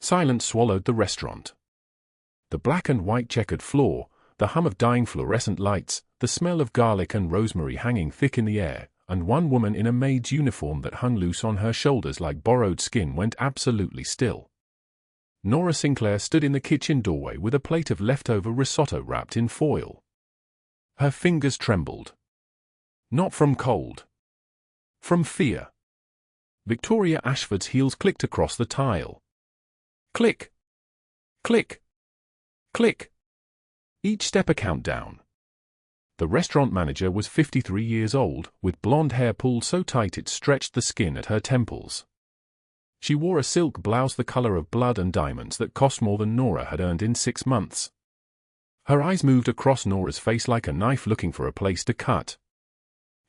Silence swallowed the restaurant. The black and white checkered floor, the hum of dying fluorescent lights, the smell of garlic and rosemary hanging thick in the air, and one woman in a maid's uniform that hung loose on her shoulders like borrowed skin went absolutely still. Nora Sinclair stood in the kitchen doorway with a plate of leftover risotto wrapped in foil. Her fingers trembled. Not from cold. From fear. Victoria Ashford's heels clicked across the tile. Click. Click. Click. Each step a countdown. The restaurant manager was 53 years old, with blonde hair pulled so tight it stretched the skin at her temples. She wore a silk blouse the color of blood and diamonds that cost more than Nora had earned in 6 months. Her eyes moved across Nora's face like a knife looking for a place to cut.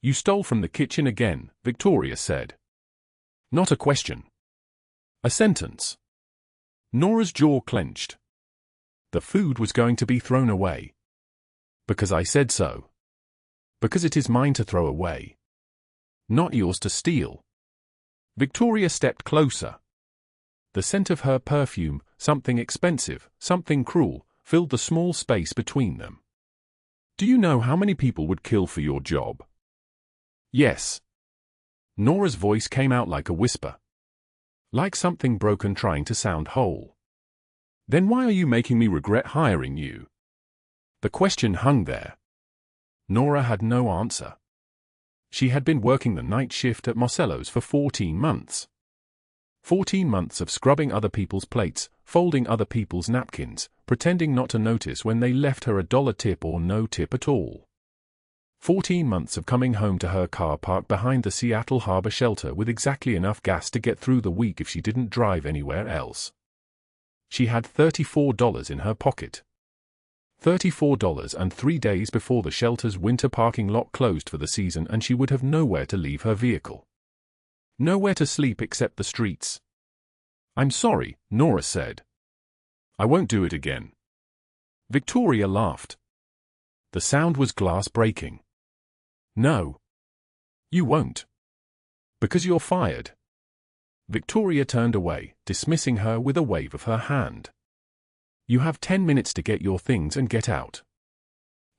"You stole from the kitchen again," Victoria said. Not a question. A sentence. Nora's jaw clenched. The food was going to be thrown away. Because I said so. Because it is mine to throw away. Not yours to steal. Victoria stepped closer. The scent of her perfume, something expensive, something cruel, filled the small space between them. "Do you know how many people would kill for your job?" "Yes." Nora's voice came out like a whisper. Like something broken trying to sound whole. "Then why are you making me regret hiring you?" The question hung there. Nora had no answer. She had been working the night shift at Marcello's for 14 months. 14 months of scrubbing other people's plates, folding other people's napkins, pretending not to notice when they left her a $1 tip or no tip at all. 14 months of coming home to her car parked behind the Seattle Harbor shelter with exactly enough gas to get through the week if she didn't drive anywhere else. She had $34 in her pocket. $34 and 3 days before the shelter's winter parking lot closed for the season and she would have nowhere to leave her vehicle. Nowhere to sleep except the streets. "I'm sorry," Nora said. "I won't do it again." Victoria laughed. The sound was glass breaking. "No. You won't. Because you're fired." Victoria turned away, dismissing her with a wave of her hand. "You have 10 minutes to get your things and get out.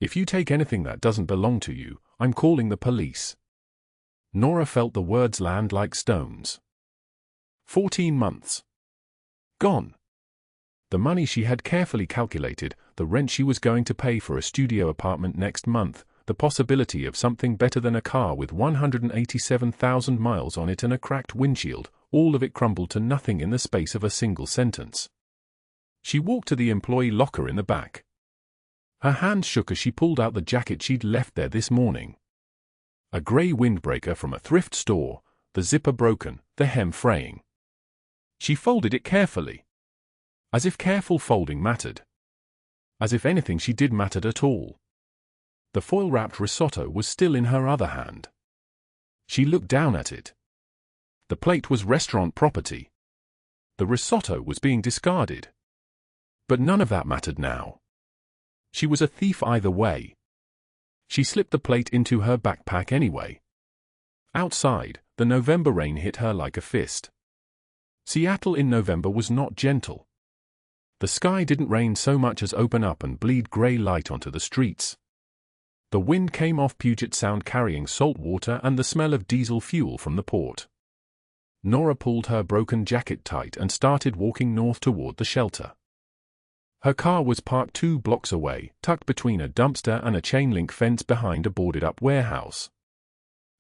If you take anything that doesn't belong to you, I'm calling the police." Nora felt the words land like stones. 14 months. Gone. The money she had carefully calculated, the rent she was going to pay for a studio apartment next month, the possibility of something better than a car with 187,000 miles on it and a cracked windshield, all of it crumbled to nothing in the space of a single sentence. She walked to the employee locker in the back. Her hand shook as she pulled out the jacket she'd left there this morning. A grey windbreaker from a thrift store, the zipper broken, the hem fraying. She folded it carefully. As if careful folding mattered. As if anything she did mattered at all. The foil-wrapped risotto was still in her other hand. She looked down at it. The plate was restaurant property. The risotto was being discarded. But none of that mattered now. She was a thief either way. She slipped the plate into her backpack anyway. Outside, the November rain hit her like a fist. Seattle in November was not gentle. The sky didn't rain so much as open up and bleed grey light onto the streets. The wind came off Puget Sound carrying salt water and the smell of diesel fuel from the port. Nora pulled her broken jacket tight and started walking north toward the shelter. Her car was parked 2 blocks away, tucked between a dumpster and a chain-link fence behind a boarded-up warehouse.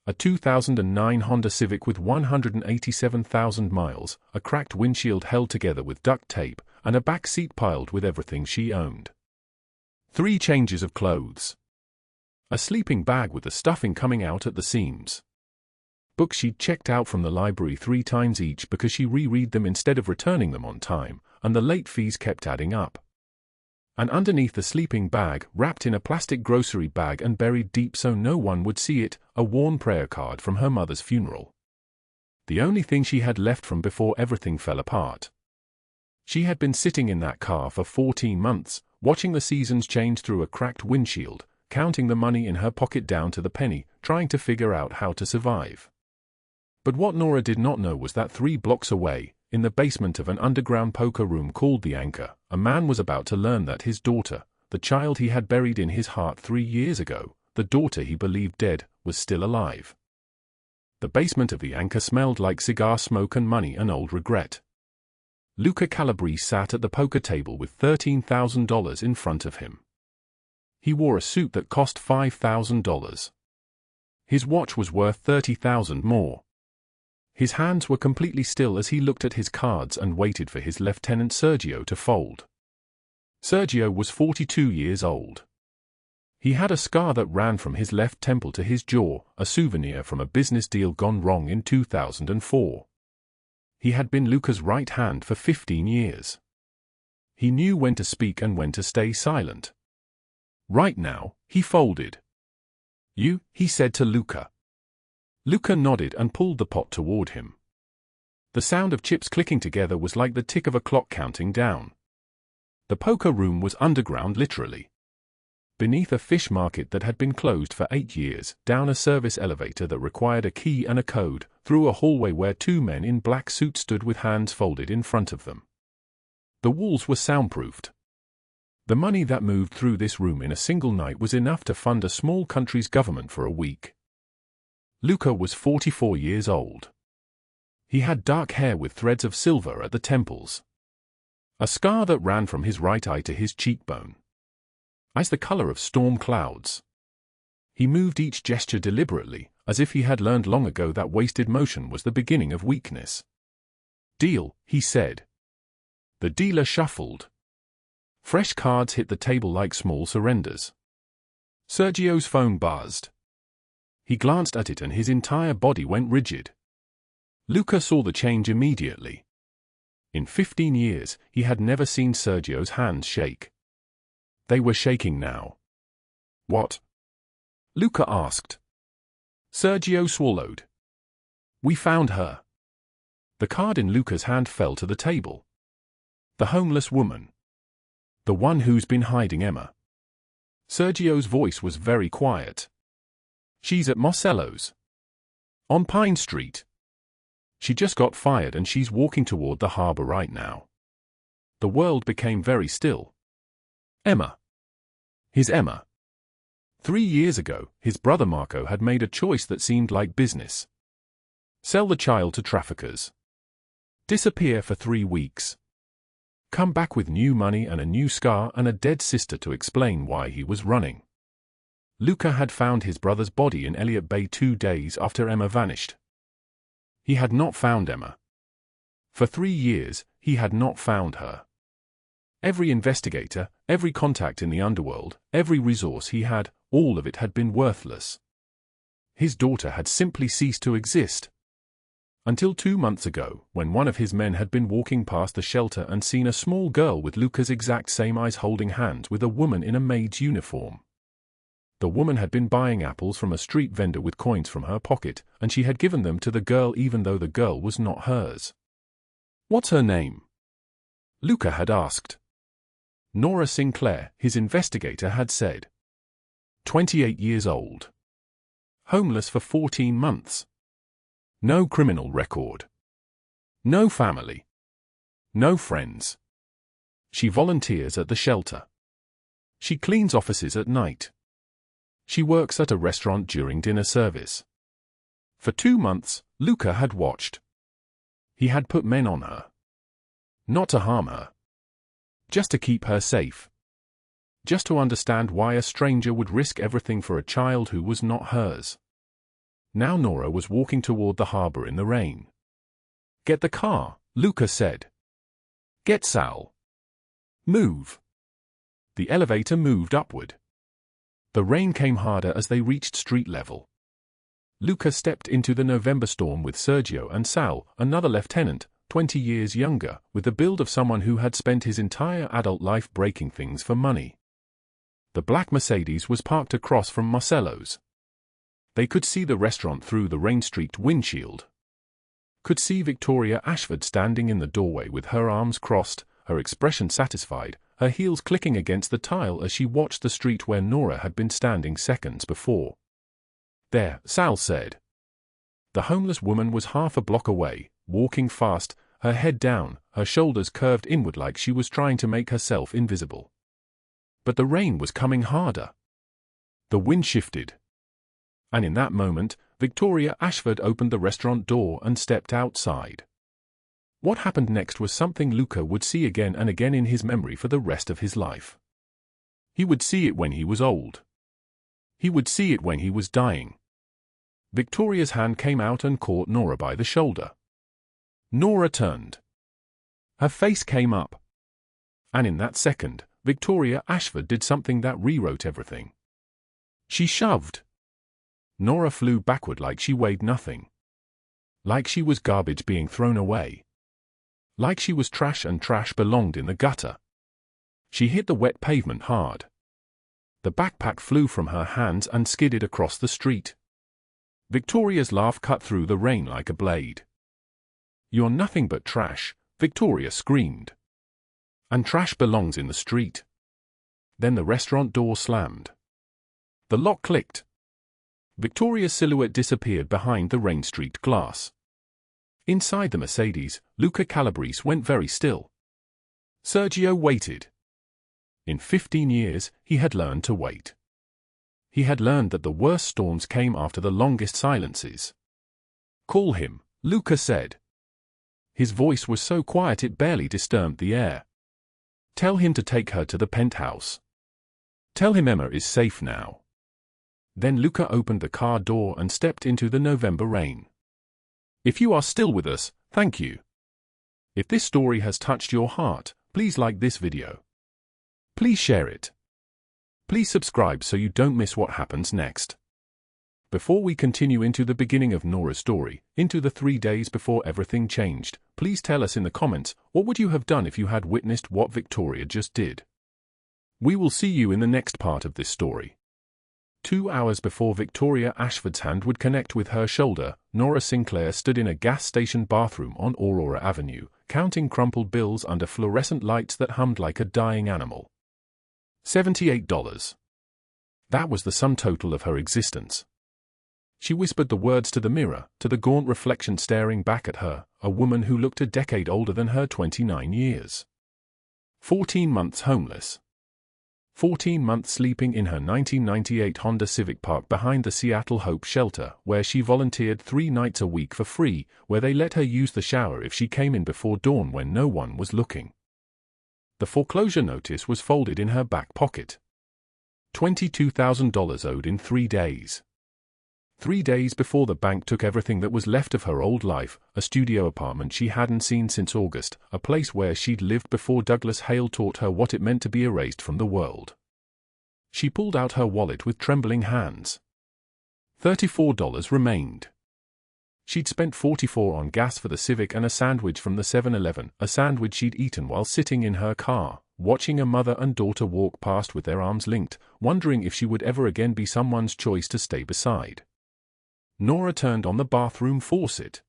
A 2009 Honda Civic with 187,000 miles, a cracked windshield held together with duct tape, and a back seat piled with everything she owned. 3 changes of clothes. A sleeping bag with the stuffing coming out at the seams. Books she'd checked out from the library 3 times each because she reread them instead of returning them on time, and the late fees kept adding up. And underneath the sleeping bag, wrapped in a plastic grocery bag and buried deep so no one would see it, a worn prayer card from her mother's funeral. The only thing she had left from before everything fell apart. She had been sitting in that car for 14 months, watching the seasons change through a cracked windshield, counting the money in her pocket down to the penny, trying to figure out how to survive. But what Nora did not know was that 3 blocks away, in the basement of an underground poker room called the Anchor, a man was about to learn that his daughter, the child he had buried in his heart 3 years ago, the daughter he believed dead, was still alive. The basement of the Anchor smelled like cigar smoke and money and old regret. Luca Calabrese sat at the poker table with $13,000 in front of him. He wore a suit that cost $5,000. His watch was worth $30,000 more. His hands were completely still as he looked at his cards and waited for his lieutenant Sergio to fold. Sergio was 42 years old. He had a scar that ran from his left temple to his jaw, a souvenir from a business deal gone wrong in 2004. He had been Luca's right hand for 15 years. He knew when to speak and when to stay silent. Right now, he folded. "You," he said to Luca. Luca nodded and pulled the pot toward him. The sound of chips clicking together was like the tick of a clock counting down. The poker room was underground literally. Beneath a fish market that had been closed for 8 years, down a service elevator that required a key and a code, through a hallway where 2 men in black suits stood with hands folded in front of them. The walls were soundproofed. The money that moved through this room in a single night was enough to fund a small country's government for a week. Luca was 44 years old. He had dark hair with threads of silver at the temples. A scar that ran from his right eye to his cheekbone. Eyes the color of storm clouds. He moved each gesture deliberately, as if he had learned long ago that wasted motion was the beginning of weakness. "Deal," he said. The dealer shuffled. Fresh cards hit the table like small surrenders. Sergio's phone buzzed. He glanced at it and his entire body went rigid. Luca saw the change immediately. In 15 years, he had never seen Sergio's hands shake. They were shaking now. "What?" Luca asked. Sergio swallowed. "We found her." The card in Luca's hand fell to the table. The homeless woman. The one who's been hiding Emma. Sergio's voice was very quiet. "She's at Marcello's. On Pine Street. She just got fired and she's walking toward the harbor right now." The world became very still. Emma. His Emma. 3 years ago, his brother Marco had made a choice that seemed like business. Sell the child to traffickers. Disappear for 3 weeks. Come back with new money and a new scar and a dead sister to explain why he was running. Luca had found his brother's body in Elliott Bay 2 days after Emma vanished. He had not found Emma. For 3 years, he had not found her. Every investigator, every contact in the underworld, every resource he had, all of it had been worthless. His daughter had simply ceased to exist. Until 2 months ago, when one of his men had been walking past the shelter and seen a small girl with Luca's exact same eyes holding hands with a woman in a maid's uniform. The woman had been buying apples from a street vendor with coins from her pocket, and she had given them to the girl even though the girl was not hers. "What's her name?" Luca had asked. Nora Sinclair, his investigator had said. 28 years old. Homeless for 14 months. No criminal record. No family. No friends. She volunteers at the shelter. She cleans offices at night. She works at a restaurant during dinner service. For 2 months, Luca had watched. He had put men on her. Not to harm her. Just to keep her safe. Just to understand why a stranger would risk everything for a child who was not hers. Now Nora was walking toward the harbor in the rain. "Get the car," Luca said. "Get Sal. Move." The elevator moved upward. The rain came harder as they reached street level. Luca stepped into the November storm with Sergio and Sal, another lieutenant, 20 years younger, with the build of someone who had spent his entire adult life breaking things for money. The black Mercedes was parked across from Marcello's. They could see the restaurant through the rain-streaked windshield. Could see Victoria Ashford standing in the doorway with her arms crossed, her expression satisfied, her heels clicking against the tile as she watched the street where Nora had been standing seconds before. "There," Sal said. The homeless woman was half a block away, walking fast, her head down, her shoulders curved inward like she was trying to make herself invisible. But the rain was coming harder. The wind shifted. And in that moment, Victoria Ashford opened the restaurant door and stepped outside. What happened next was something Luca would see again and again in his memory for the rest of his life. He would see it when he was old. He would see it when he was dying. Victoria's hand came out and caught Nora by the shoulder. Nora turned. Her face came up. And in that second, Victoria Ashford did something that rewrote everything. She shoved. Nora flew backward like she weighed nothing. Like she was garbage being thrown away. Like she was trash and trash belonged in the gutter. She hit the wet pavement hard. The backpack flew from her hands and skidded across the street. Victoria's laugh cut through the rain like a blade. "You're nothing but trash," Victoria screamed. "And trash belongs in the street." Then the restaurant door slammed. The lock clicked. Victoria's silhouette disappeared behind the rain-streaked glass. Inside the Mercedes, Luca Calabrese went very still. Sergio waited. In 15 years, he had learned to wait. He had learned that the worst storms came after the longest silences. "Call him," Luca said. His voice was so quiet it barely disturbed the air. "Tell him to take her to the penthouse. Tell him Emma is safe now." Then Luca opened the car door and stepped into the November rain. If you are still with us, thank you. If this story has touched your heart, please like this video. Please share it. Please subscribe so you don't miss what happens next. Before we continue into the beginning of Nora's story, into the 3 days before everything changed, please tell us in the comments, what would you have done if you had witnessed what Victoria just did? We will see you in the next part of this story. 2 hours before Victoria Ashford's hand would connect with her shoulder, Nora Sinclair stood in a gas station bathroom on Aurora Avenue, counting crumpled bills under fluorescent lights that hummed like a dying animal. $78. That was the sum total of her existence. She whispered the words to the mirror, to the gaunt reflection staring back at her, a woman who looked a decade older than her 29 years. 14 months homeless. 14 months sleeping in her 1998 Honda Civic parked behind the Seattle Hope Shelter, where she volunteered 3 nights a week for free, where they let her use the shower if she came in before dawn when no one was looking. The foreclosure notice was folded in her back pocket. $22,000 owed in 3 days. 3 days before the bank took everything that was left of her old life, a studio apartment she hadn't seen since August, a place where she'd lived before Douglas Hale taught her what it meant to be erased from the world. She pulled out her wallet with trembling hands. $34 remained. She'd spent $44 on gas for the Civic and a sandwich from the 7-Eleven, a sandwich she'd eaten while sitting in her car, watching a mother and daughter walk past with their arms linked, wondering if she would ever again be someone's choice to stay beside. Nora turned on the bathroom faucet.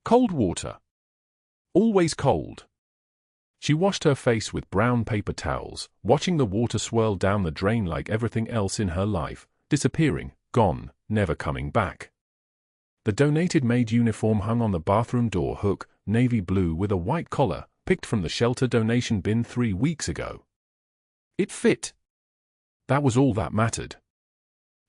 Cold water. Always cold. She washed her face with brown paper towels, watching the water swirl down the drain like everything else in her life, disappearing, gone, never coming back. The donated Maid uniform hung on the bathroom door hook, navy blue with a white collar, picked from the shelter donation bin 3 weeks ago. It fit. That was all that mattered.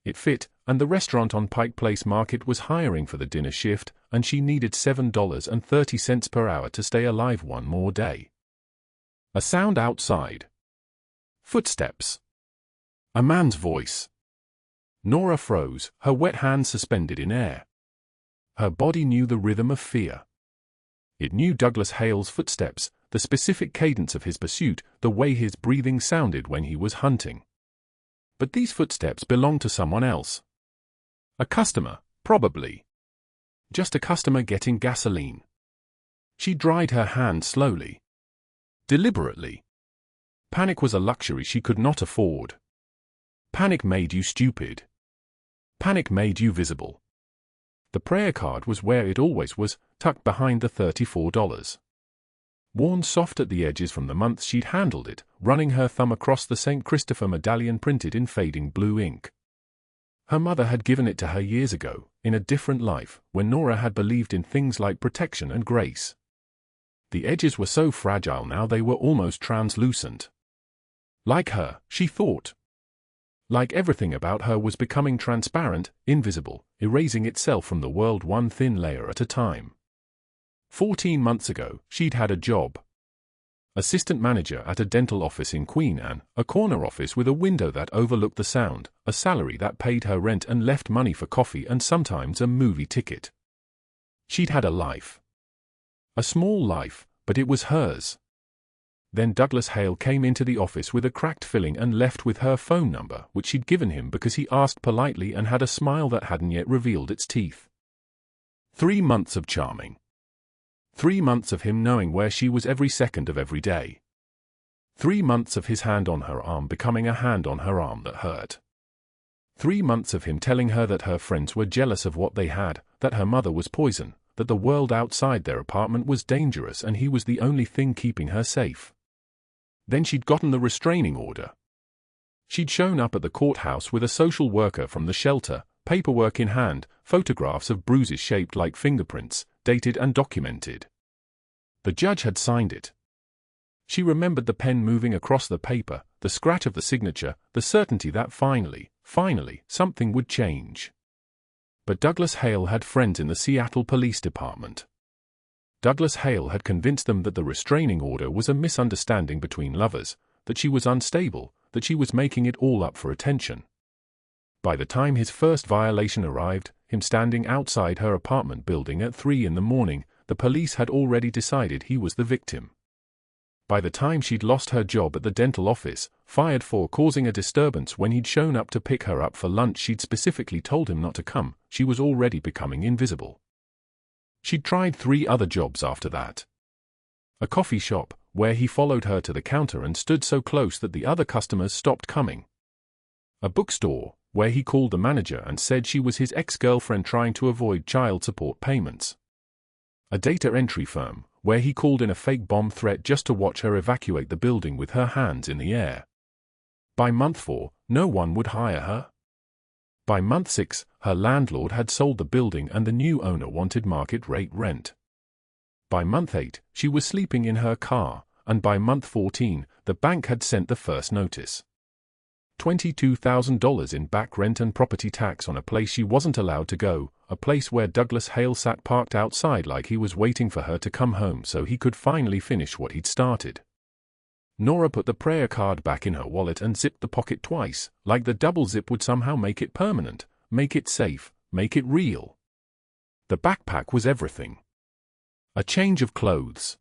It fit, and the restaurant on Pike Place Market was hiring for the dinner shift, and she needed $7.30 per hour to stay alive one more day. A sound outside. Footsteps. A man's voice. Nora froze, her wet hands suspended in air. Her body knew the rhythm of fear. It knew Douglas Hale's footsteps, the specific cadence of his pursuit, the way his breathing sounded when he was hunting. But these footsteps belonged to someone else. A customer, probably. Just a customer getting gasoline. She dried her hand slowly. Deliberately. Panic was a luxury she could not afford. Panic made you stupid. Panic made you visible. The prayer card was where it always was, tucked behind the $34. Worn soft at the edges from the months she'd handled it, running her thumb across the St. Christopher medallion printed in fading blue ink. Her mother had given it to her years ago, in a different life, when Nora had believed in things like protection and grace. The edges were so fragile now they were almost translucent. Like her, she thought. Like everything about her was becoming transparent, invisible, erasing itself from the world one thin layer at a time. 14 months ago, she'd had a job. Assistant manager at a dental office in Queen Anne, a corner office with a window that overlooked the Sound, a salary that paid her rent and left money for coffee and sometimes a movie ticket. She'd had a life. A small life, but it was hers. Then Douglas Hale came into the office with a cracked filling and left with her phone number, which she'd given him because he asked politely and had a smile that hadn't yet revealed its teeth. 3 months of charming. 3 months of him knowing where she was every second of every day. 3 months of his hand on her arm becoming a hand on her arm that hurt. 3 months of him telling her that her friends were jealous of what they had, that her mother was poison, that the world outside their apartment was dangerous and he was the only thing keeping her safe. Then she'd gotten the restraining order. She'd shown up at the courthouse with a social worker from the shelter, paperwork in hand, photographs of bruises shaped like fingerprints, dated and documented. The judge had signed it. She remembered the pen moving across the paper, the scratch of the signature, the certainty that finally, something would change. But Douglas Hale had friends in the Seattle Police Department. Douglas Hale had convinced them that the restraining order was a misunderstanding between lovers, that she was unstable, that she was making it all up for attention. By the time his first violation arrived, him standing outside her apartment building at 3 in the morning, the police had already decided he was the victim. By the time she'd lost her job at the dental office, fired for causing a disturbance when he'd shown up to pick her up for lunch she'd specifically told him not to come, she was already becoming invisible. She'd tried 3 other jobs after that. A coffee shop, where he followed her to the counter and stood so close that the other customers stopped coming. A bookstore, where he called the manager and said she was his ex-girlfriend trying to avoid child support payments. A data entry firm, where he called in a fake bomb threat just to watch her evacuate the building with her hands in the air. By month 4, no one would hire her. By month 6, her landlord had sold the building and the new owner wanted market-rate rent. By month 8, she was sleeping in her car, and by month 14, the bank had sent the first notice. $22,000 in back rent and property tax on a place she wasn't allowed to go, a place where Douglas Hale sat parked outside like he was waiting for her to come home so he could finally finish what he'd started. Nora put the prayer card back in her wallet and zipped the pocket twice, like the double zip would somehow make it permanent, make it safe, make it real. The backpack was everything. A change of clothes.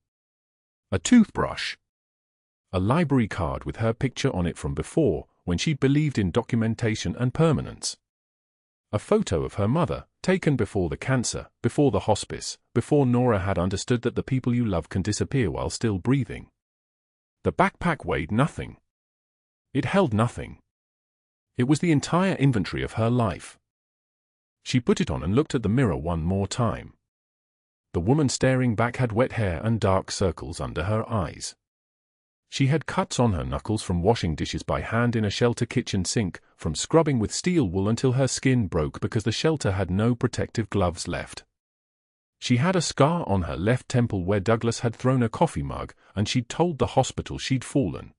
A toothbrush. A library card with her picture on it from before, when she'd believed in documentation and permanence. A photo of her mother, taken before the cancer, before the hospice, before Nora had understood that the people you love can disappear while still breathing. The backpack weighed nothing. It held nothing. It was the entire inventory of her life. She put it on and looked at the mirror one more time. The woman staring back had wet hair and dark circles under her eyes. She had cuts on her knuckles from washing dishes by hand in a shelter kitchen sink, from scrubbing with steel wool until her skin broke because the shelter had no protective gloves left. She had a scar on her left temple where Douglas had thrown a coffee mug, and she'd told the hospital she'd fallen.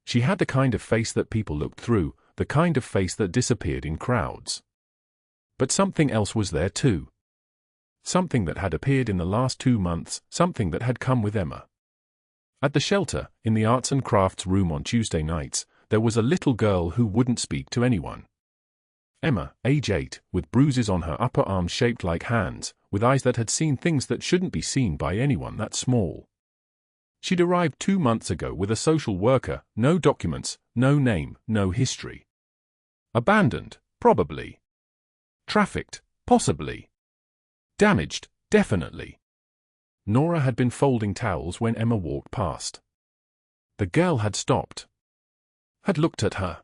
She had the kind of face that people looked through, the kind of face that disappeared in crowds. But something else was there too. Something that had appeared in the last 2 months, something that had come with Emma. At the shelter, in the arts and crafts room on Tuesday nights, there was a little girl who wouldn't speak to anyone. Emma, age 8, with bruises on her upper arms shaped like hands, with eyes that had seen things that shouldn't be seen by anyone that small. She'd arrived 2 months ago with a social worker, no documents, no name, no history. Abandoned, probably. Trafficked, possibly. Damaged, definitely. Nora had been folding towels when Emma walked past. The girl had stopped. Had looked at her.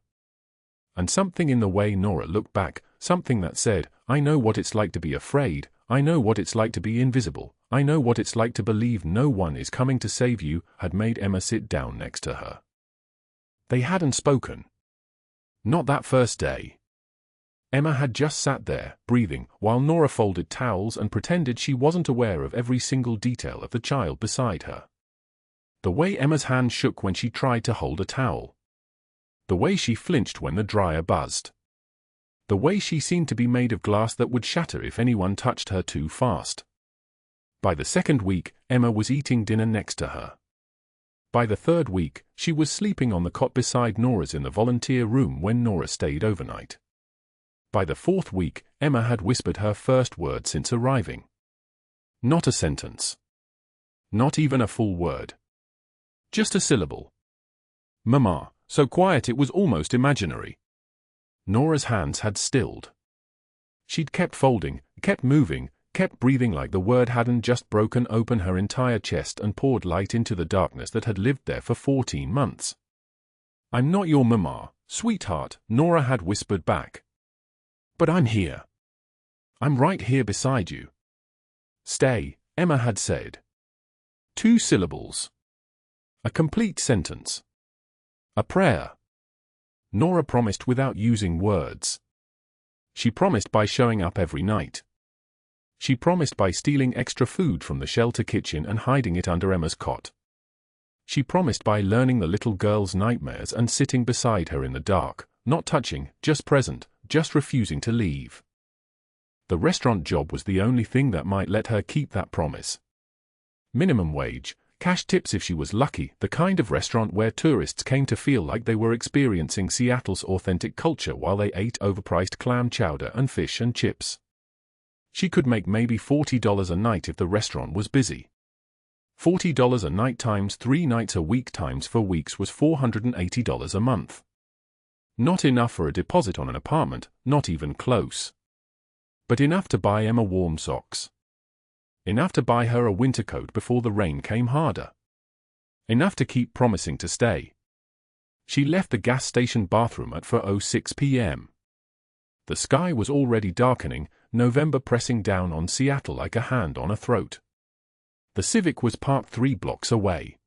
And something in the way Nora looked back, something that said, I know what it's like to be afraid, I know what it's like to be invisible, I know what it's like to believe no one is coming to save you, had made Emma sit down next to her. They hadn't spoken. Not that first day. Emma had just sat there, breathing, while Nora folded towels and pretended she wasn't aware of every single detail of the child beside her. The way Emma's hand shook when she tried to hold a towel. The way she flinched when the dryer buzzed. The way she seemed to be made of glass that would shatter if anyone touched her too fast. By the second week, Emma was eating dinner next to her. By the third week, she was sleeping on the cot beside Nora's in the volunteer room when Nora stayed overnight. By the fourth week, Emma had whispered her first word since arriving. Not a sentence. Not even a full word. Just a syllable. Mama, so quiet it was almost imaginary. Nora's hands had stilled. She'd kept folding, kept moving, kept breathing like the word hadn't just broken open her entire chest and poured light into the darkness that had lived there for 14 months. I'm not your mama, sweetheart, Nora had whispered back. But I'm here. I'm right here beside you. Stay, Emma had said. 2 syllables. A complete sentence. A prayer. Nora promised without using words. She promised by showing up every night. She promised by stealing extra food from the shelter kitchen and hiding it under Emma's cot. She promised by learning the little girl's nightmares and sitting beside her in the dark, not touching, just present, just refusing to leave. The restaurant job was the only thing that might let her keep that promise. Minimum wage, cash tips if she was lucky, the kind of restaurant where tourists came to feel like they were experiencing Seattle's authentic culture while they ate overpriced clam chowder and fish and chips. She could make maybe $40 a night if the restaurant was busy. $40 a night times 3 nights a week times 4 weeks was $480 a month. Not enough for a deposit on an apartment, not even close. But enough to buy Emma warm socks. Enough to buy her a winter coat before the rain came harder. Enough to keep promising to stay. She left the gas station bathroom at 4:06 p.m. The sky was already darkening, November pressing down on Seattle like a hand on a throat. The Civic was parked 3 blocks away.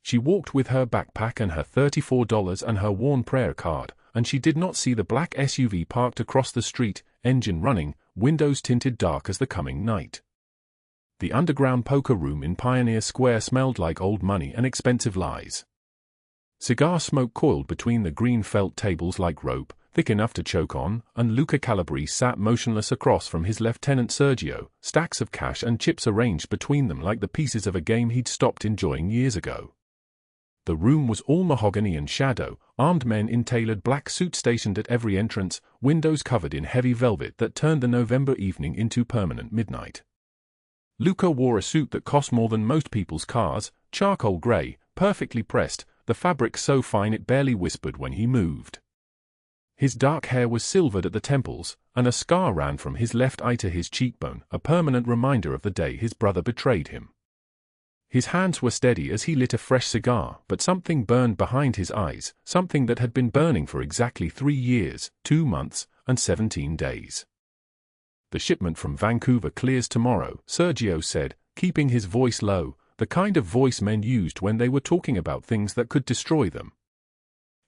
She walked with her backpack and her $34 and her worn prayer card, and she did not see the black SUV parked across the street, engine running, windows tinted dark as the coming night. The underground poker room in Pioneer Square smelled like old money and expensive lies. Cigar smoke coiled between the green felt tables like rope, thick enough to choke on, and Luca Calabrese sat motionless across from his Lieutenant Sergio, stacks of cash and chips arranged between them like the pieces of a game he'd stopped enjoying years ago. The room was all mahogany and shadow, armed men in tailored black suits stationed at every entrance, windows covered in heavy velvet that turned the November evening into permanent midnight. Luca wore a suit that cost more than most people's cars, charcoal gray, perfectly pressed, the fabric so fine it barely whispered when he moved. His dark hair was silvered at the temples, and a scar ran from his left eye to his cheekbone, a permanent reminder of the day his brother betrayed him. His hands were steady as he lit a fresh cigar, but something burned behind his eyes, something that had been burning for exactly 3 years, 2 months, and 17 days. The shipment from Vancouver clears tomorrow, Sergio said, keeping his voice low, the kind of voice men used when they were talking about things that could destroy them.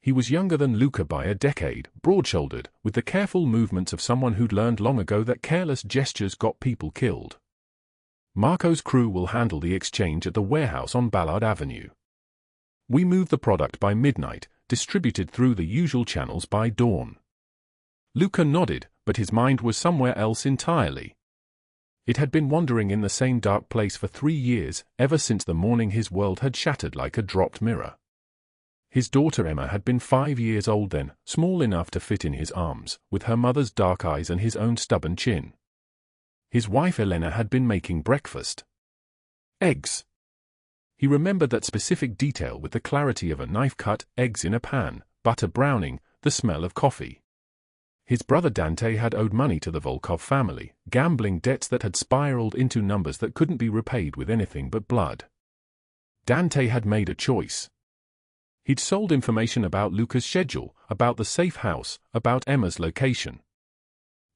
He was younger than Luca by a decade, broad-shouldered, with the careful movements of someone who'd learned long ago that careless gestures got people killed. Marco's crew will handle the exchange at the warehouse on Ballard Avenue. We move the product by midnight, distributed through the usual channels by dawn. Luca nodded, but his mind was somewhere else entirely. It had been wandering in the same dark place for 3 years, ever since the morning his world had shattered like a dropped mirror. His daughter Emma had been 5 years old then, small enough to fit in his arms, with her mother's dark eyes and his own stubborn chin. His wife Elena had been making breakfast. Eggs. He remembered that specific detail with the clarity of a knife cut, eggs in a pan, butter browning, the smell of coffee. His brother Dante had owed money to the Volkov family, gambling debts that had spiraled into numbers that couldn't be repaid with anything but blood. Dante had made a choice. He'd sold information about Luca's schedule, about the safe house, about Emma's location.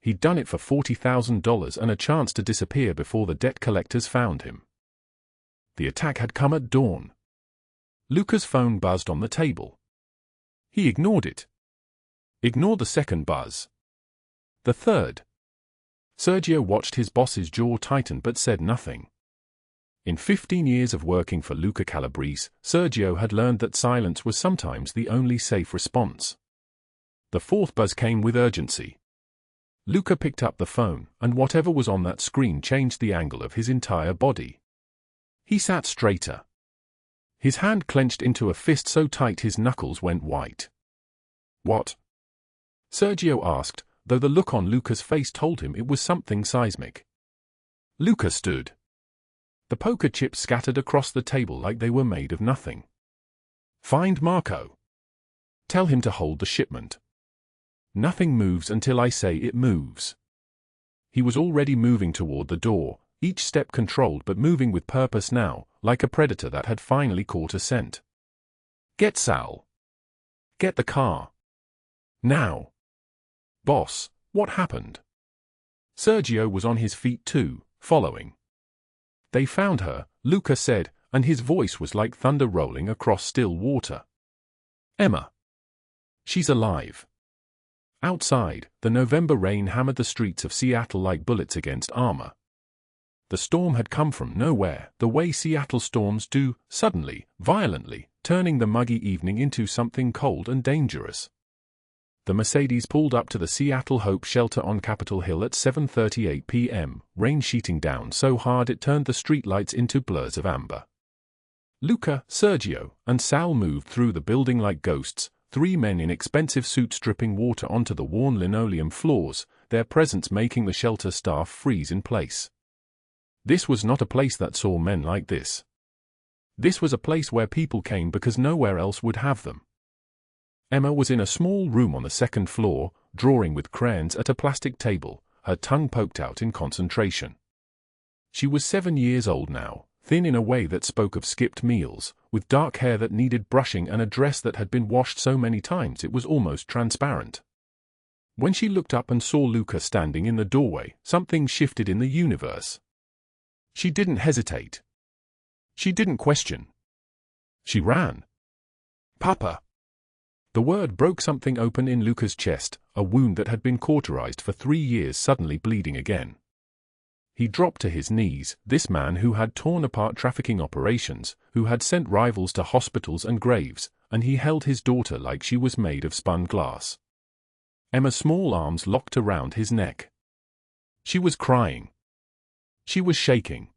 He'd done it for $40,000 and a chance to disappear before the debt collectors found him. The attack had come at dawn. Luca's phone buzzed on the table. He ignored it. Ignored the second buzz. The third. Sergio watched his boss's jaw tighten but said nothing. In 15 years of working for Luca Calabrese, Sergio had learned that silence was sometimes the only safe response. The fourth buzz came with urgency. Luca picked up the phone, and whatever was on that screen changed the angle of his entire body. He sat straighter. His hand clenched into a fist so tight his knuckles went white. "What?" Sergio asked, though the look on Luca's face told him it was something seismic. Luca stood. The poker chips scattered across the table like they were made of nothing. "Find Marco. Tell him to hold the shipment. Nothing moves until I say it moves." He was already moving toward the door, each step controlled but moving with purpose now, like a predator that had finally caught a scent. "Get Sal. Get the car. Now." "Boss, what happened?" Sergio was on his feet too, following. "They found her," Luca said, and his voice was like thunder rolling across still water. "Emma. She's alive." Outside, the November rain hammered the streets of Seattle like bullets against armor. The storm had come from nowhere, the way Seattle storms do, suddenly, violently, turning the muggy evening into something cold and dangerous. The Mercedes pulled up to the Seattle Hope Shelter on Capitol Hill at 7:38 p.m., rain sheeting down so hard it turned the streetlights into blurs of amber. Luca, Sergio, and Sal moved through the building like ghosts, 3 men in expensive suits dripping water onto the worn linoleum floors, their presence making the shelter staff freeze in place. This was not a place that saw men like this. This was a place where people came because nowhere else would have them. Emma was in a small room on the 2nd floor, drawing with crayons at a plastic table, her tongue poked out in concentration. She was 7 years old now, thin in a way that spoke of skipped meals, with dark hair that needed brushing and a dress that had been washed so many times it was almost transparent. When she looked up and saw Luca standing in the doorway, something shifted in the universe. She didn't hesitate. She didn't question. She ran. "Papa!" The word broke something open in Luca's chest, a wound that had been cauterized for 3 years suddenly bleeding again. He dropped to his knees, this man who had torn apart trafficking operations, who had sent rivals to hospitals and graves, and he held his daughter like she was made of spun glass. Emma's small arms locked around his neck. She was crying. She was shaking.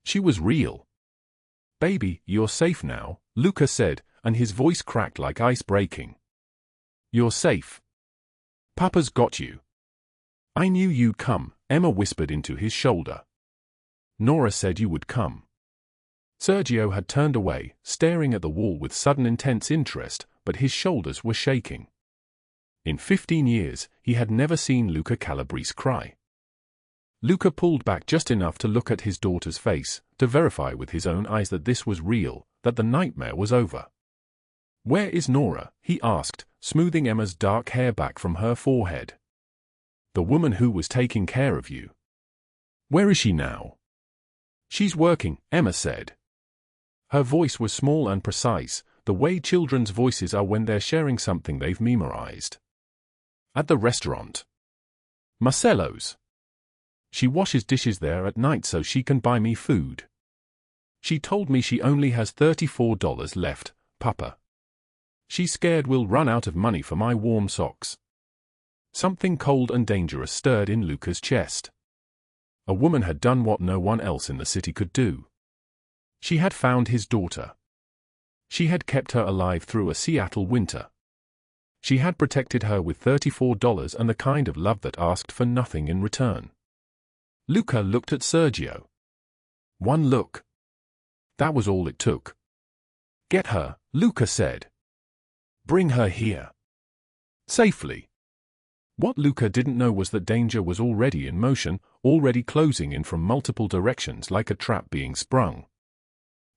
She was real. "Baby, you're safe now," Luca said, and his voice cracked like ice breaking. "You're safe. Papa's got you." "I knew you'd come," Emma whispered into his shoulder. "Nora said you would come." Sergio had turned away, staring at the wall with sudden intense interest, but his shoulders were shaking. In 15 years, he had never seen Luca Calabrese cry. Luca pulled back just enough to look at his daughter's face, to verify with his own eyes that this was real, that the nightmare was over. "Where is Nora?" he asked, smoothing Emma's dark hair back from her forehead. "The woman who was taking care of you. Where is she now?" "She's working," Emma said. Her voice was small and precise, the way children's voices are when they're sharing something they've memorized. "At the restaurant. Marcello's. She washes dishes there at night so she can buy me food. She told me she only has $34 left, Papa. She's scared we'll run out of money for my warm socks." Something cold and dangerous stirred in Luca's chest. A woman had done what no one else in the city could do. She had found his daughter. She had kept her alive through a Seattle winter. She had protected her with $34 and the kind of love that asked for nothing in return. Luca looked at Sergio. One look. That was all it took. "Get her," Luca said. "Bring her here. Safely." What Luca didn't know was that danger was already in motion, already closing in from multiple directions like a trap being sprung.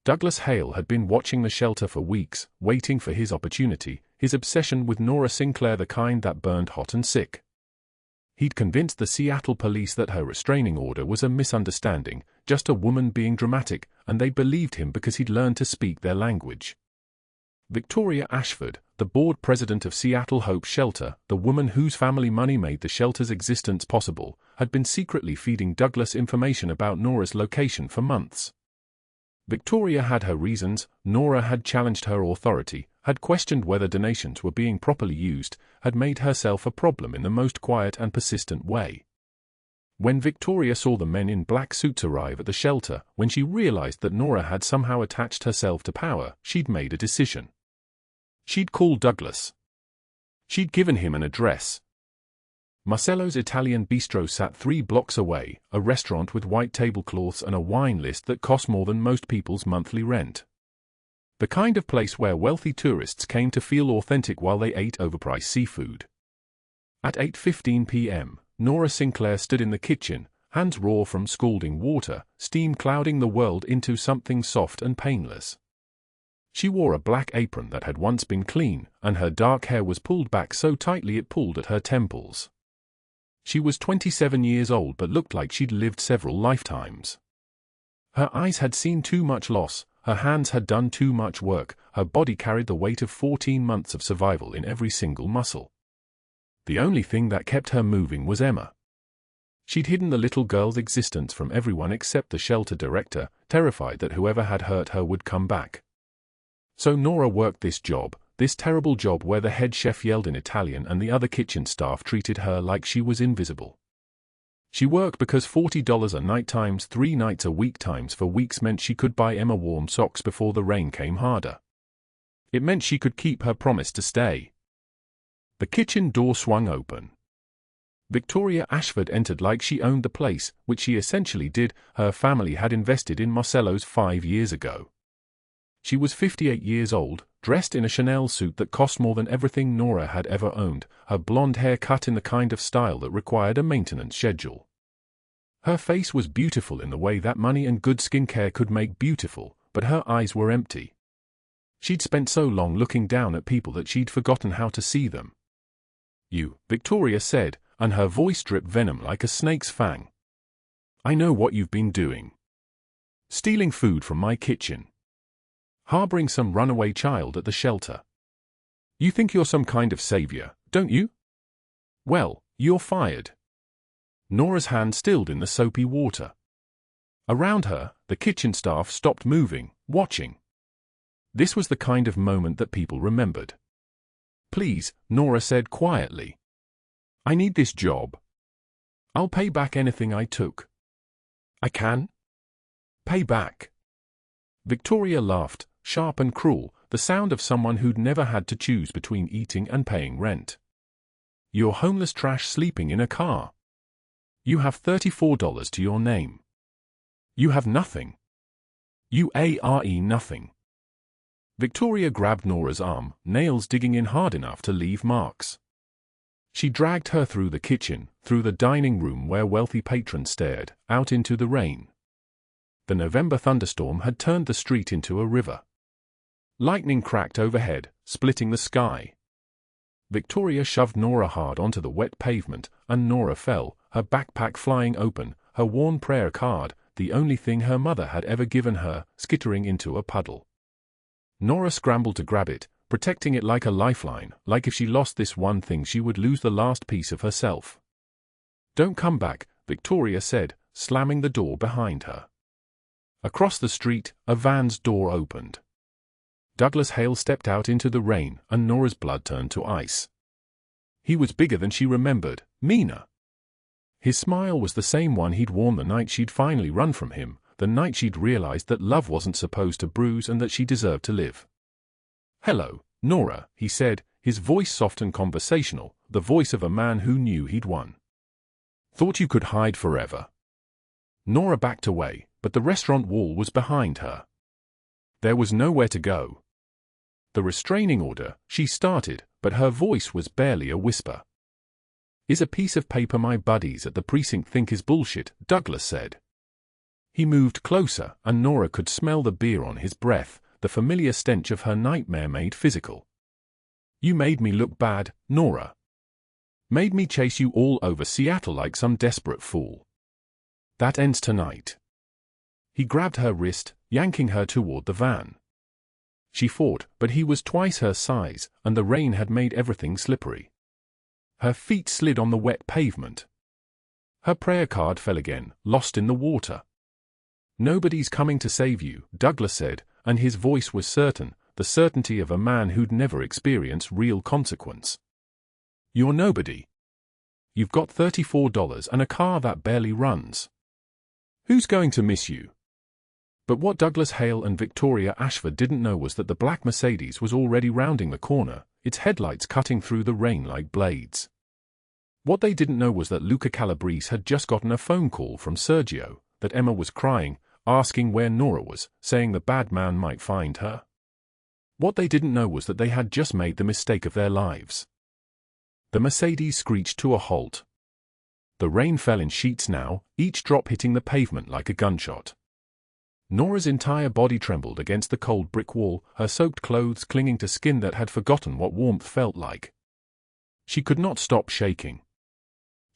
Douglas Hale had been watching the shelter for weeks, waiting for his opportunity, his obsession with Nora Sinclair the kind that burned hot and sick. He'd convinced the Seattle police that her restraining order was a misunderstanding, just a woman being dramatic, and they believed him because he'd learned to speak their language. Victoria Ashford, the board president of Seattle Hope Shelter, the woman whose family money made the shelter's existence possible, had been secretly feeding Douglas information about Nora's location for months. Victoria had her reasons. Nora had challenged her authority, had questioned whether donations were being properly used, had made herself a problem in the most quiet and persistent way. When Victoria saw the men in black suits arrive at the shelter, when she realized that Nora had somehow attached herself to power, she'd made a decision. She'd called Douglas. She'd given him an address. Marcello's Italian Bistro sat 3 blocks away, a restaurant with white tablecloths and a wine list that cost more than most people's monthly rent. The kind of place where wealthy tourists came to feel authentic while they ate overpriced seafood. At 8:15 p.m., Nora Sinclair stood in the kitchen, hands raw from scalding water, steam clouding the world into something soft and painless. She wore a black apron that had once been clean, and her dark hair was pulled back so tightly it pulled at her temples. She was 27 years old but looked like she'd lived several lifetimes. Her eyes had seen too much loss, her hands had done too much work, her body carried the weight of 14 months of survival in every single muscle. The only thing that kept her moving was Emma. She'd hidden the little girl's existence from everyone except the shelter director, terrified that whoever had hurt her would come back. So Nora worked this job, this terrible job where the head chef yelled in Italian and the other kitchen staff treated her like she was invisible. She worked because $40 a night times 3 nights a week times 4 weeks meant she could buy Emma warm socks before the rain came harder. It meant she could keep her promise to stay. The kitchen door swung open. Victoria Ashford entered like she owned the place, which she essentially did. Her family had invested in Marcello's 5 years ago. She was 58 years old, dressed in a Chanel suit that cost more than everything Nora had ever owned, her blonde hair cut in the kind of style that required a maintenance schedule. Her face was beautiful in the way that money and good skincare could make beautiful, but her eyes were empty. She'd spent so long looking down at people that she'd forgotten how to see them. "You," Victoria said, and her voice dripped venom like a snake's fang. "I know what you've been doing. Stealing food from my kitchen. Harboring some runaway child at the shelter. You think you're some kind of savior, don't you? Well, you're fired." Nora's hand stilled in the soapy water. Around her, the kitchen staff stopped moving, watching. This was the kind of moment that people remembered. "Please," Nora said quietly. "I need this job. I'll pay back anything I took." "I can?" "Pay back." Victoria laughed, sharp and cruel, the sound of someone who'd never had to choose between eating and paying rent. "You're homeless trash sleeping in a car. You have $34 to your name. You have nothing. You are nothing." Victoria grabbed Nora's arm, nails digging in hard enough to leave marks. She dragged her through the kitchen, through the dining room where wealthy patrons stared, out into the rain. The November thunderstorm had turned the street into a river. Lightning cracked overhead, splitting the sky. Victoria shoved Nora hard onto the wet pavement, and Nora fell, her backpack flying open, her worn prayer card, the only thing her mother had ever given her, skittering into a puddle. Nora scrambled to grab it, protecting it like a lifeline, like if she lost this one thing she would lose the last piece of herself. "Don't come back," Victoria said, slamming the door behind her. Across the street, a van's door opened. Douglas Hale stepped out into the rain, and Nora's blood turned to ice. He was bigger than she remembered, meaner. His smile was the same one he'd worn the night she'd finally run from him, the night she'd realized that love wasn't supposed to bruise and that she deserved to live. "Hello, Nora," he said, his voice soft and conversational, the voice of a man who knew he'd won. "Thought you could hide forever." Nora backed away, but the restaurant wall was behind her. There was nowhere to go. "The restraining order," she started, but her voice was barely a whisper. "Is a piece of paper my buddies at the precinct think is bullshit," Douglas said. He moved closer, and Nora could smell the beer on his breath, the familiar stench of her nightmare made physical. "You made me look bad, Nora. Made me chase you all over Seattle like some desperate fool. That ends tonight." He grabbed her wrist, yanking her toward the van. She fought, but he was twice her size, and the rain had made everything slippery. Her feet slid on the wet pavement. Her prayer card fell again, lost in the water. "Nobody's coming to save you," Douglas said, and his voice was certain, the certainty of a man who'd never experienced real consequence. "You're nobody. You've got $34 and a car that barely runs. Who's going to miss you?" But what Douglas Hale and Victoria Ashford didn't know was that the black Mercedes was already rounding the corner, its headlights cutting through the rain like blades. What they didn't know was that Luca Calabrese had just gotten a phone call from Sergio, that Emma was crying, asking where Nora was, saying the bad man might find her. What they didn't know was that they had just made the mistake of their lives. The Mercedes screeched to a halt. The rain fell in sheets now, each drop hitting the pavement like a gunshot. Nora's entire body trembled against the cold brick wall, her soaked clothes clinging to skin that had forgotten what warmth felt like. She could not stop shaking.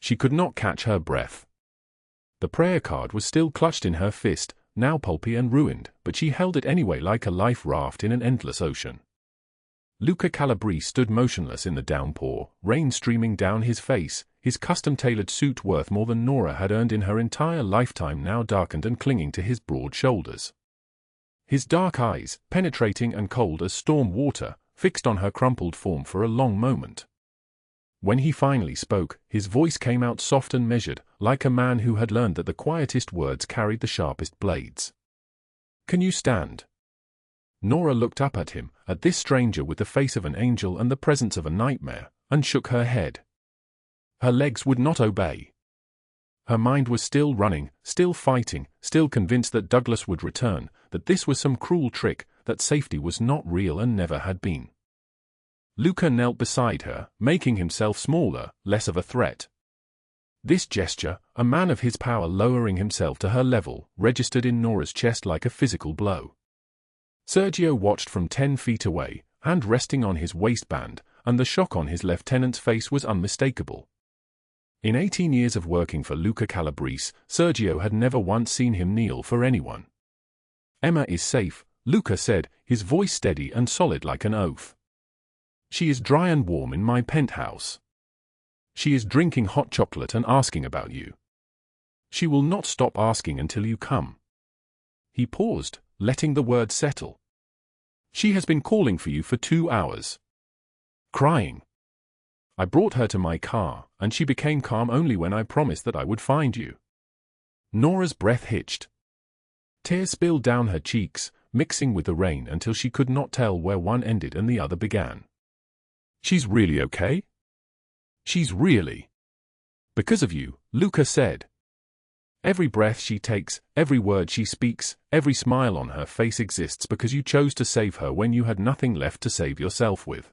She could not catch her breath. The prayer card was still clutched in her fist, now pulpy and ruined, but she held it anyway like a life raft in an endless ocean. Luca Calabrese stood motionless in the downpour, rain streaming down his face, his custom-tailored suit worth more than Nora had earned in her entire lifetime now darkened and clinging to his broad shoulders. His dark eyes, penetrating and cold as storm water, fixed on her crumpled form for a long moment. When he finally spoke, his voice came out soft and measured, like a man who had learned that the quietest words carried the sharpest blades. "Can you stand?" Nora looked up at him, at this stranger with the face of an angel and the presence of a nightmare, and shook her head. Her legs would not obey. Her mind was still running, still fighting, still convinced that Douglas would return, that this was some cruel trick, that safety was not real and never had been. Luca knelt beside her, making himself smaller, less of a threat. This gesture, a man of his power lowering himself to her level, registered in Nora's chest like a physical blow. Sergio watched from 10 feet away, hand resting on his waistband, and the shock on his lieutenant's face was unmistakable. In 18 years of working for Luca Calabrese, Sergio had never once seen him kneel for anyone. "Emma is safe," Luca said, his voice steady and solid like an oath. "She is dry and warm in my penthouse. She is drinking hot chocolate and asking about you. She will not stop asking until you come." He paused, letting the word settle. "She has been calling for you for 2 hours. Crying. I brought her to my car, and she became calm only when I promised that I would find you." Nora's breath hitched. Tears spilled down her cheeks, mixing with the rain until she could not tell where one ended and the other began. "She's really okay? She's really. Because of you," Luca said. "Every breath she takes, every word she speaks, every smile on her face exists because you chose to save her when you had nothing left to save yourself with."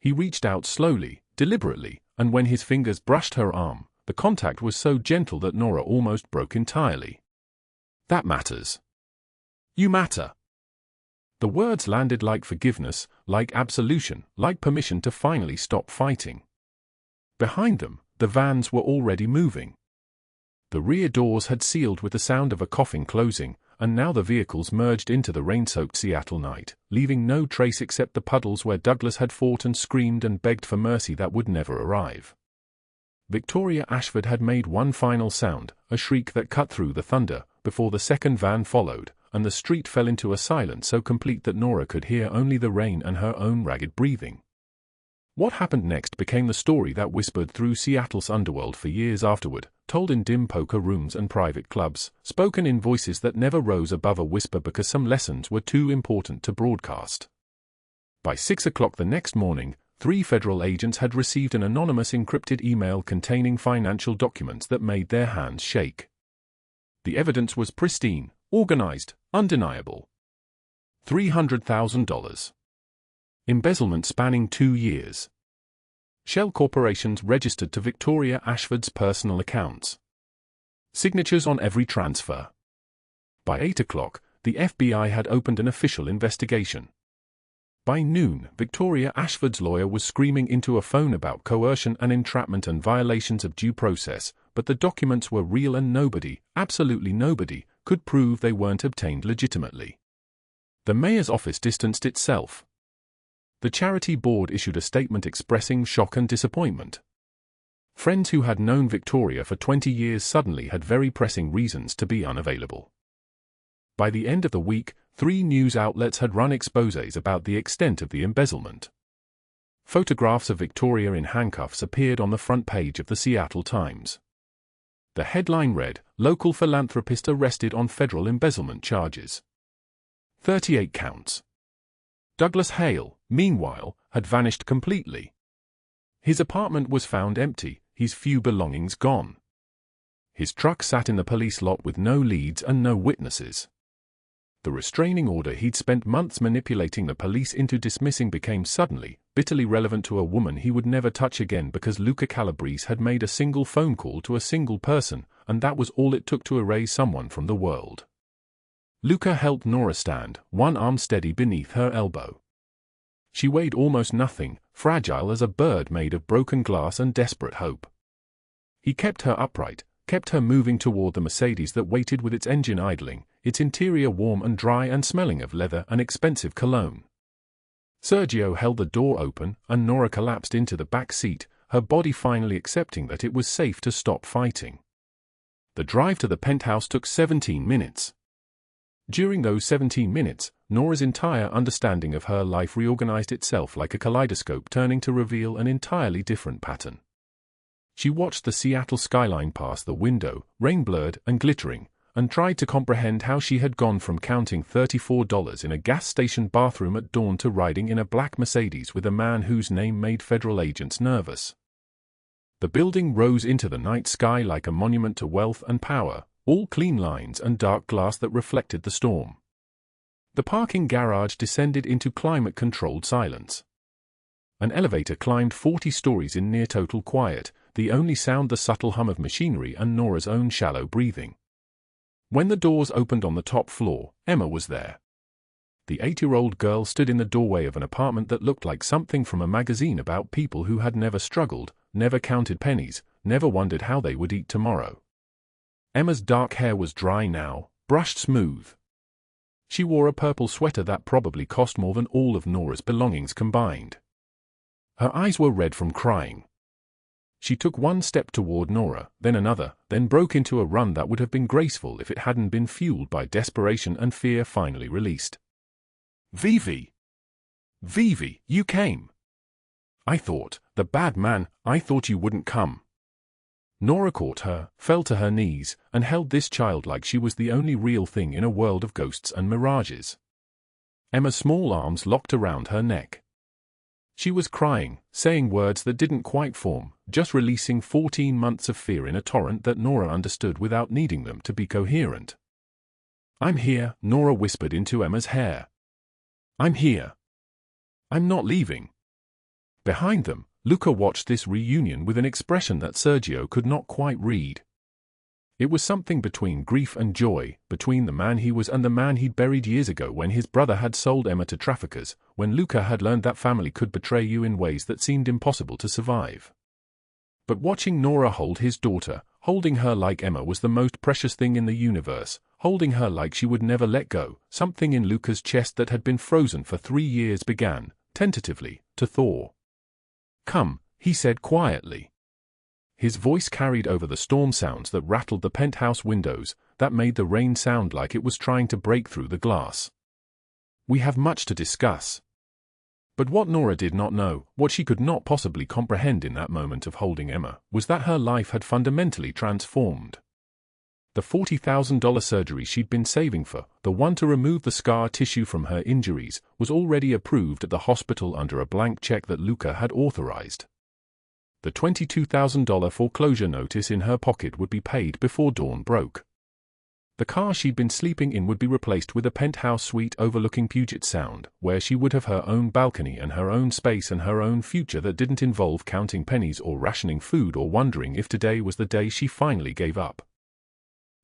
He reached out slowly, deliberately, and when his fingers brushed her arm, the contact was so gentle that Nora almost broke entirely. "That matters. You matter." The words landed like forgiveness, like absolution, like permission to finally stop fighting. Behind them, the vans were already moving. The rear doors had sealed with the sound of a coffin closing, and now the vehicles merged into the rain-soaked Seattle night, leaving no trace except the puddles where Douglas had fought and screamed and begged for mercy that would never arrive. Victoria Ashford had made one final sound, a shriek that cut through the thunder, before the second van followed, and the street fell into a silence so complete that Nora could hear only the rain and her own ragged breathing. What happened next became the story that whispered through Seattle's underworld for years afterward, told in dim poker rooms and private clubs, spoken in voices that never rose above a whisper because some lessons were too important to broadcast. By 6 o'clock the next morning, 3 federal agents had received an anonymous encrypted email containing financial documents that made their hands shake. The evidence was pristine, organized, undeniable. $300,000. Embezzlement spanning 2 years. Shell corporations registered to Victoria Ashford's personal accounts. Signatures on every transfer. By 8 o'clock, the FBI had opened an official investigation. By noon, Victoria Ashford's lawyer was screaming into a phone about coercion and entrapment and violations of due process, but the documents were real and nobody, absolutely nobody, could prove they weren't obtained legitimately. The mayor's office distanced itself. The charity board issued a statement expressing shock and disappointment. Friends who had known Victoria for 20 years suddenly had very pressing reasons to be unavailable. By the end of the week, 3 news outlets had run exposés about the extent of the embezzlement. Photographs of Victoria in handcuffs appeared on the front page of the Seattle Times. The headline read, "Local philanthropist arrested on federal embezzlement charges." 38 counts. Douglas Hale, meanwhile, had vanished completely. His apartment was found empty, his few belongings gone. His truck sat in the police lot with no leads and no witnesses. The restraining order he'd spent months manipulating the police into dismissing became suddenly, bitterly relevant to a woman he would never touch again because Luca Calabrese had made a single phone call to a single person, and that was all it took to erase someone from the world. Luca helped Nora stand, one arm steady beneath her elbow. She weighed almost nothing, fragile as a bird made of broken glass and desperate hope. He kept her upright, kept her moving toward the Mercedes that waited with its engine idling, its interior warm and dry and smelling of leather and expensive cologne. Sergio held the door open, and Nora collapsed into the back seat, her body finally accepting that it was safe to stop fighting. The drive to the penthouse took 17 minutes. During those 17 minutes, Nora's entire understanding of her life reorganized itself like a kaleidoscope, turning to reveal an entirely different pattern. She watched the Seattle skyline pass the window, rain-blurred and glittering, and tried to comprehend how she had gone from counting $34 in a gas station bathroom at dawn to riding in a black Mercedes with a man whose name made federal agents nervous. The building rose into the night sky like a monument to wealth and power, all clean lines and dark glass that reflected the storm. The parking garage descended into climate-controlled silence. An elevator climbed 40 stories in near-total quiet, the only sound the subtle hum of machinery and Nora's own shallow breathing. When the doors opened on the top floor, Emma was there. The 8-year-old girl stood in the doorway of an apartment that looked like something from a magazine about people who had never struggled, never counted pennies, never wondered how they would eat tomorrow. Emma's dark hair was dry now, brushed smooth. She wore a purple sweater that probably cost more than all of Nora's belongings combined. Her eyes were red from crying. She took one step toward Nora, then another, then broke into a run that would have been graceful if it hadn't been fueled by desperation and fear finally released. "Vivi! Vivi, you came! I thought, the bad man, I thought you wouldn't come." Nora caught her, fell to her knees, and held this child like she was the only real thing in a world of ghosts and mirages. Emma's small arms locked around her neck. She was crying, saying words that didn't quite form, just releasing 14 months of fear in a torrent that Nora understood without needing them to be coherent. "I'm here," Nora whispered into Emma's hair. "I'm here. I'm not leaving." Behind them, Luca watched this reunion with an expression that Sergio could not quite read. It was something between grief and joy, between the man he was and the man he'd buried years ago when his brother had sold Emma to traffickers, when Luca had learned that family could betray you in ways that seemed impossible to survive. But watching Nora hold his daughter, holding her like Emma was the most precious thing in the universe, holding her like she would never let go, something in Luca's chest that had been frozen for 3 years began, tentatively, to thaw. "Come," he said quietly. His voice carried over the storm sounds that rattled the penthouse windows, that made the rain sound like it was trying to break through the glass. "We have much to discuss." But what Nora did not know, what she could not possibly comprehend in that moment of holding Emma, was that her life had fundamentally transformed. The $40,000 surgery she'd been saving for, the one to remove the scar tissue from her injuries, was already approved at the hospital under a blank check that Luca had authorized. The $22,000 foreclosure notice in her pocket would be paid before dawn broke. The car she'd been sleeping in would be replaced with a penthouse suite overlooking Puget Sound, where she would have her own balcony and her own space and her own future that didn't involve counting pennies or rationing food or wondering if today was the day she finally gave up.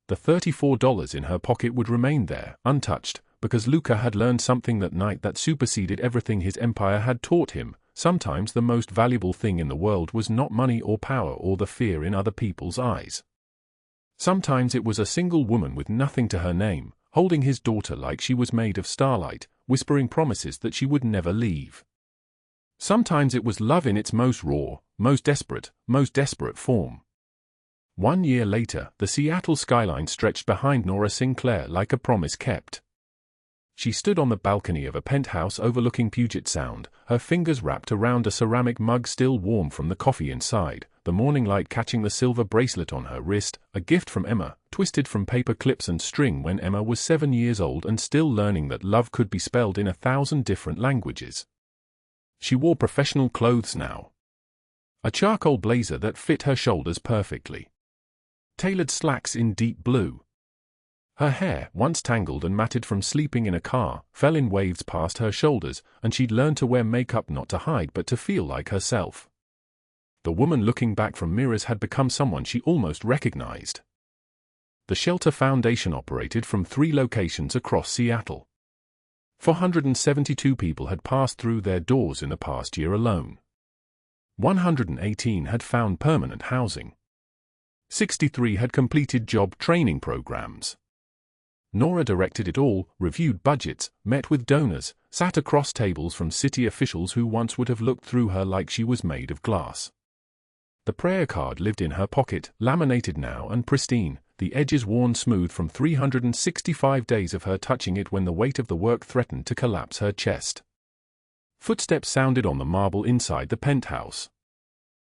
The $34 in her pocket would remain there, untouched, because Luca had learned something that night that superseded everything his empire had taught him. Sometimes the most valuable thing in the world was not money or power or the fear in other people's eyes. Sometimes it was a single woman with nothing to her name, holding his daughter like she was made of starlight, whispering promises that she would never leave. Sometimes it was love in its most raw, most desperate form. 1 year later, the Seattle skyline stretched behind Nora Sinclair like a promise kept. She stood on the balcony of a penthouse overlooking Puget Sound, her fingers wrapped around a ceramic mug still warm from the coffee inside, the morning light catching the silver bracelet on her wrist, a gift from Emma, twisted from paper clips and string when Emma was 7 years old and still learning that love could be spelled in 1,000 different languages. She wore professional clothes now. A charcoal blazer that fit her shoulders perfectly. Tailored slacks in deep blue. Her hair, once tangled and matted from sleeping in a car, fell in waves past her shoulders, and she'd learned to wear makeup not to hide but to feel like herself. The woman looking back from mirrors had become someone she almost recognized. The Shelter Foundation operated from 3 locations across Seattle. 472 people had passed through their doors in the past year alone. 118 had found permanent housing. 63 had completed job training programs. Nora directed it all, reviewed budgets, met with donors, sat across tables from city officials who once would have looked through her like she was made of glass. The prayer card lived in her pocket, laminated now and pristine, the edges worn smooth from 365 days of her touching it when the weight of the work threatened to collapse her chest. Footsteps sounded on the marble inside the penthouse.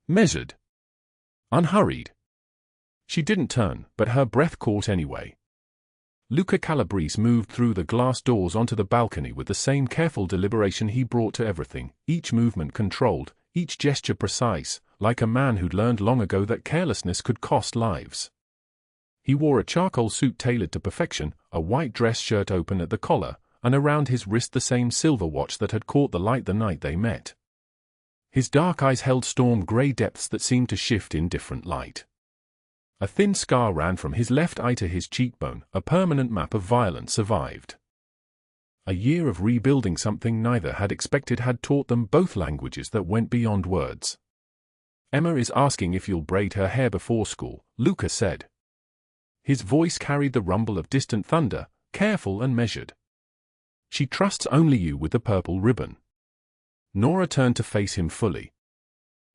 Measured. Unhurried. She didn't turn, but her breath caught anyway. Luca Calabrese moved through the glass doors onto the balcony with the same careful deliberation he brought to everything, each movement controlled, each gesture precise, like a man who'd learned long ago that carelessness could cost lives. He wore a charcoal suit tailored to perfection, a white dress shirt open at the collar, and around his wrist the same silver watch that had caught the light the night they met. His dark eyes held storm-gray depths that seemed to shift in different light. A thin scar ran from his left eye to his cheekbone, a permanent map of violence survived. A year of rebuilding something neither had expected had taught them both languages that went beyond words. Emma is asking if you'll braid her hair before school, Luca said. His voice carried the rumble of distant thunder, careful and measured. She trusts only you with the purple ribbon. Nora turned to face him fully.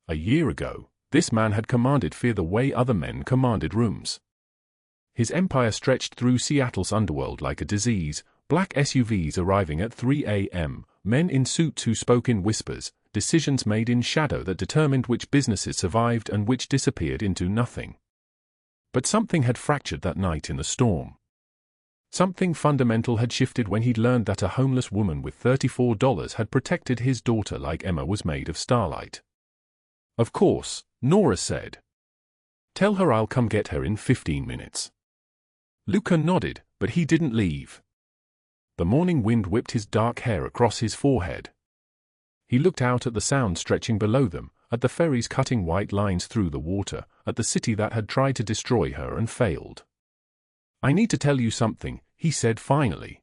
A year ago, this man had commanded fear the way other men commanded rooms. His empire stretched through Seattle's underworld like a disease, black SUVs arriving at 3 a.m., men in suits who spoke in whispers, decisions made in shadow that determined which businesses survived and which disappeared into nothing. But something had fractured that night in the storm. Something fundamental had shifted when he'd learned that a homeless woman with $34 had protected his daughter like Emma was made of starlight. Of course, Nora said. Tell her I'll come get her in 15 minutes. Luca nodded, but he didn't leave. The morning wind whipped his dark hair across his forehead. He looked out at the sound stretching below them, at the ferries cutting white lines through the water, at the city that had tried to destroy her and failed. I need to tell you something, he said finally.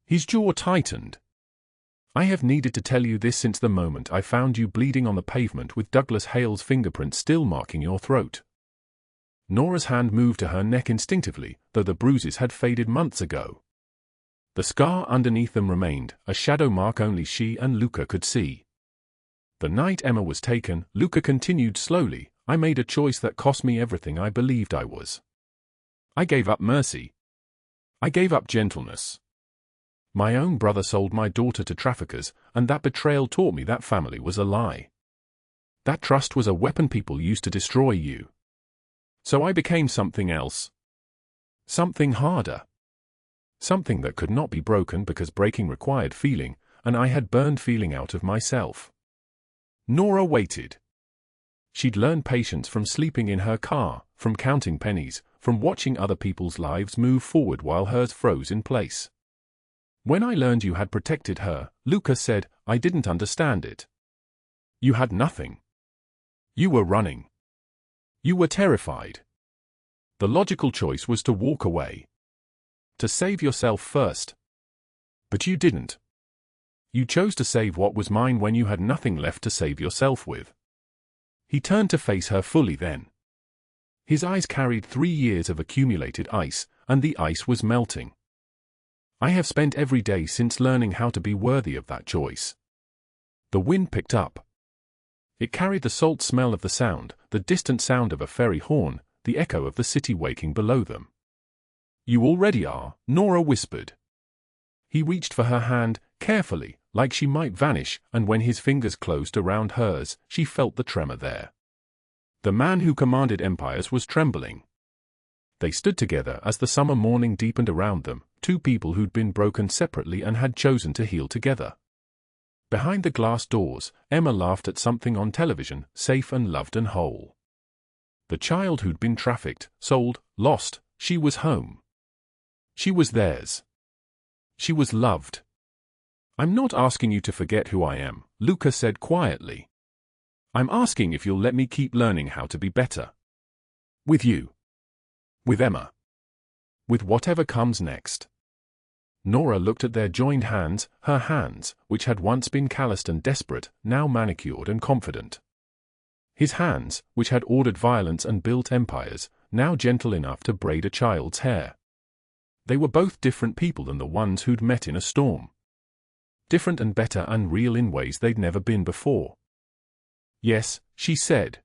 His jaw tightened. I have needed to tell you this since the moment I found you bleeding on the pavement with Douglas Hale's fingerprint still marking your throat. Nora's hand moved to her neck instinctively, though the bruises had faded months ago. The scar underneath them remained, a shadow mark only she and Luca could see. The night Emma was taken, Luca continued slowly, I made a choice that cost me everything I believed I was. I gave up mercy. I gave up gentleness. My own brother sold my daughter to traffickers, and that betrayal taught me that family was a lie. That trust was a weapon people used to destroy you. So I became something else. Something harder. Something that could not be broken because breaking required feeling, and I had burned feeling out of myself. Nora waited. She'd learned patience from sleeping in her car, from counting pennies, from watching other people's lives move forward while hers froze in place. When I learned you had protected her, Luca said, I didn't understand it. You had nothing. You were running. You were terrified. The logical choice was to walk away. To save yourself first. But you didn't. You chose to save what was mine when you had nothing left to save yourself with. He turned to face her fully then. His eyes carried 3 years of accumulated ice, and the ice was melting. I have spent every day since learning how to be worthy of that choice. The wind picked up. It carried the salt smell of the sound, the distant sound of a ferry horn, the echo of the city waking below them. You already are, Nora whispered. He reached for her hand, carefully, like she might vanish, and when his fingers closed around hers, she felt the tremor there. The man who commanded empires was trembling. They stood together as the summer morning deepened around them, two people who'd been broken separately and had chosen to heal together. Behind the glass doors, Emma laughed at something on television, safe and loved and whole. The child who'd been trafficked, sold, lost, she was home. She was theirs. She was loved. I'm not asking you to forget who I am, Luca said quietly. I'm asking if you'll let me keep learning how to be better. With you. With Emma. With whatever comes next. Nora looked at their joined hands, her hands, which had once been calloused and desperate, now manicured and confident. His hands, which had ordered violence and built empires, now gentle enough to braid a child's hair. They were both different people than the ones who'd met in a storm. Different and better and real in ways they'd never been before. Yes, she said.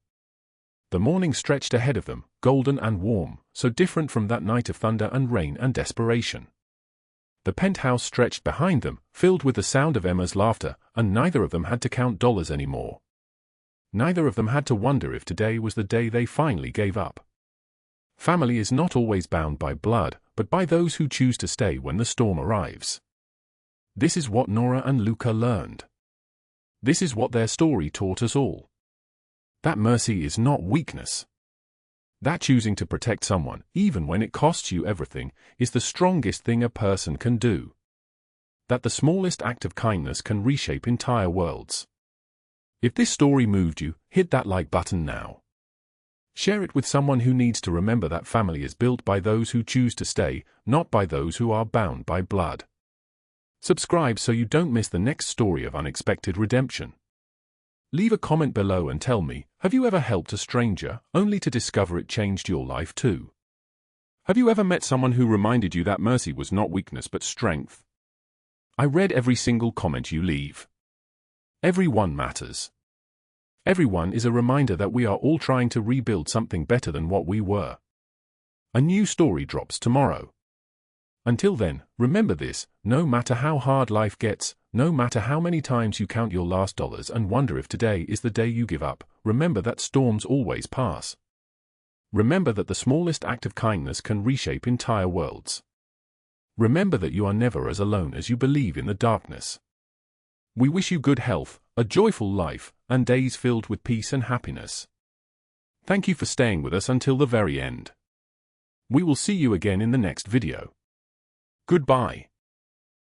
The morning stretched ahead of them, golden and warm, so different from that night of thunder and rain and desperation. The penthouse stretched behind them, filled with the sound of Emma's laughter, and neither of them had to count dollars anymore. Neither of them had to wonder if today was the day they finally gave up. Family is not always bound by blood, but by those who choose to stay when the storm arrives. This is what Nora and Luca learned. This is what their story taught us all. That mercy is not weakness. That choosing to protect someone, even when it costs you everything, is the strongest thing a person can do. That the smallest act of kindness can reshape entire worlds. If this story moved you, hit that like button now. Share it with someone who needs to remember that family is built by those who choose to stay, not by those who are bound by blood. Subscribe so you don't miss the next story of unexpected redemption. Leave a comment below and tell me, have you ever helped a stranger, only to discover it changed your life too? Have you ever met someone who reminded you that mercy was not weakness but strength? I read every single comment you leave. Every one matters. Everyone is a reminder that we are all trying to rebuild something better than what we were. A new story drops tomorrow. Until then, remember this, no matter how hard life gets, no matter how many times you count your last dollars and wonder if today is the day you give up, remember that storms always pass. Remember that the smallest act of kindness can reshape entire worlds. Remember that you are never as alone as you believe in the darkness. We wish you good health, a joyful life, and days filled with peace and happiness. Thank you for staying with us until the very end. We will see you again in the next video. Goodbye.